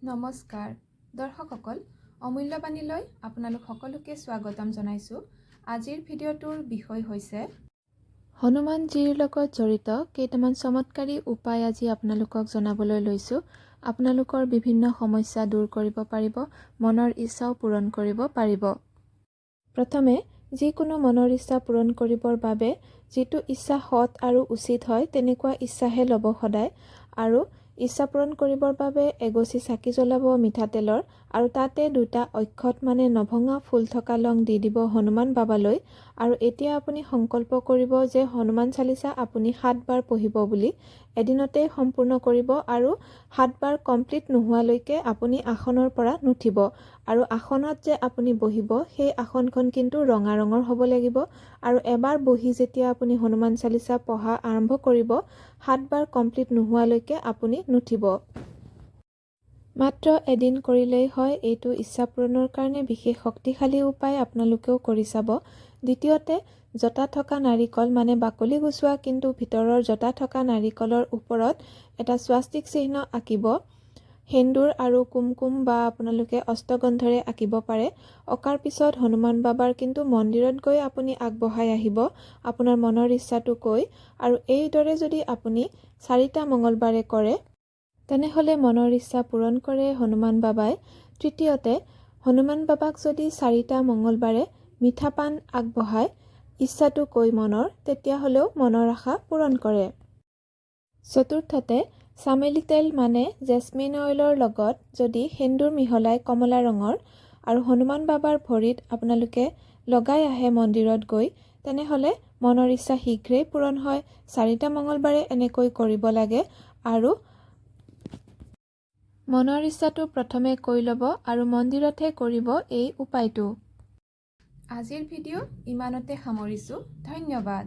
নমস্কাৰ দৰ্শকসকল অমূল্যবাণীলৈ আপোনালোক সকলোকে স্বাগতম জনাইছোঁ। আজিৰ ভিডিঅ'টোৰ বিষয় হৈছে হনুমানজীৰ লগত জড়িত কেইটামান চমৎকাৰী উপায় আজি আপোনালোকক জনাবলৈ লৈছোঁ। আপোনালোকৰ বিভিন্ন সমস্যা দূৰ কৰিব পাৰিব, মনৰ ইচ্ছাও পূৰণ কৰিব পাৰিব। প্ৰথমে যিকোনো মনৰ ইচ্ছা পূৰণ কৰিবৰ বাবে যিটো ইচ্ছা সৎ আৰু উচিত হয় তেনেকুৱা ইচ্ছাহে ল'ব সদায়। আৰু ইচ্ছা পূৰণ কৰিবৰ বাবে এগছি চাকি জ্বলাব মিঠাতেলৰ আৰু তাতে দুটা অক্ষত নভঙা ফুল থকা লং দি দিব হনুমান বাবালৈ। আৰু এতিয়া আপুনি সংকল্প কৰিব যে হনুমান চালিচা আপুনি 7 বাৰ পঢ়িব বুলি। এদিনতে সম্পূৰ্ণ কৰিব আৰু 7 বাৰ কমপ্লিট নোহোৱালৈকে আপুনি আসনৰ পৰা নুঠিব। আৰু আসনত যে আপুনি বহিব সেই আসনখন কিন্তু ৰঙা ৰঙৰ হ'ব লাগিব। আৰু এবাৰ বহি যেতিয়া আপুনি হনুমান চালিচা পঢ়া আৰম্ভ কৰিব 7 বাৰ কমপ্লিট নোহোৱালৈকে আপুনি নুঠিব। মাত্ৰ এদিন কৰিলেই হয়। এইটো ইচ্ছা পূৰণৰ কাৰণে বিশেষ শক্তিশালী উপায়, আপোনালোকেও কৰি চাব। দ্বিতীয়তে জটা থকা নাৰিকল বাকলি গুচোৱা কিন্তু ভিতৰৰ জটা থকা নাৰিকলৰ ওপৰত এটা স্বাস্তিক চিহ্ন আঁকিব। সেন্দুৰ আৰু কুমকুম বা আপোনালোকে অষ্টগন্ধৰে আঁকিব পাৰে। অঁকাৰ পিছত হনুমান বাবাৰ কিন্তু মন্দিৰত গৈ আপুনি আগবঢ়াই আহিব আপোনাৰ মনৰ ইচ্ছাটো কৈ। আৰু এইদৰে যদি আপুনি 4টা মঙলবাৰে কৰে তেনেহ'লে মনৰ ইচ্ছা পূৰণ কৰে হনুমান বাবাই। তৃতীয়তে হনুমান বাবাক যদি 4টা মঙলবাৰে মিঠা পাণ আগবঢ়ায় ইচ্ছাটো কৈ মনৰ, তেতিয়াহ'লেও মনৰ আশা পূৰণ কৰে। চতুৰ্থতে চামেলি তেল জেচমিন অইলৰ লগত যদি সেন্দুৰ মিহলাই কমলা ৰঙৰ আৰু হনুমান বাবাৰ ভৰিত আপোনালোকে লগাই আহে মন্দিৰত গৈ, তেনেহ'লে মনৰ ইচ্ছা শীঘ্ৰেই পূৰণ হয়। 4টা মঙলবাৰে এনেকৈ কৰিব লাগে আৰু মনৰ ইচ্ছাটো প্ৰথমে কৈ ল'ব আৰু মন্দিৰতহে কৰিব এই উপায়টো। আজিৰ ভিডিঅ' ইমানতে সামৰিছোঁ। ধন্যবাদ।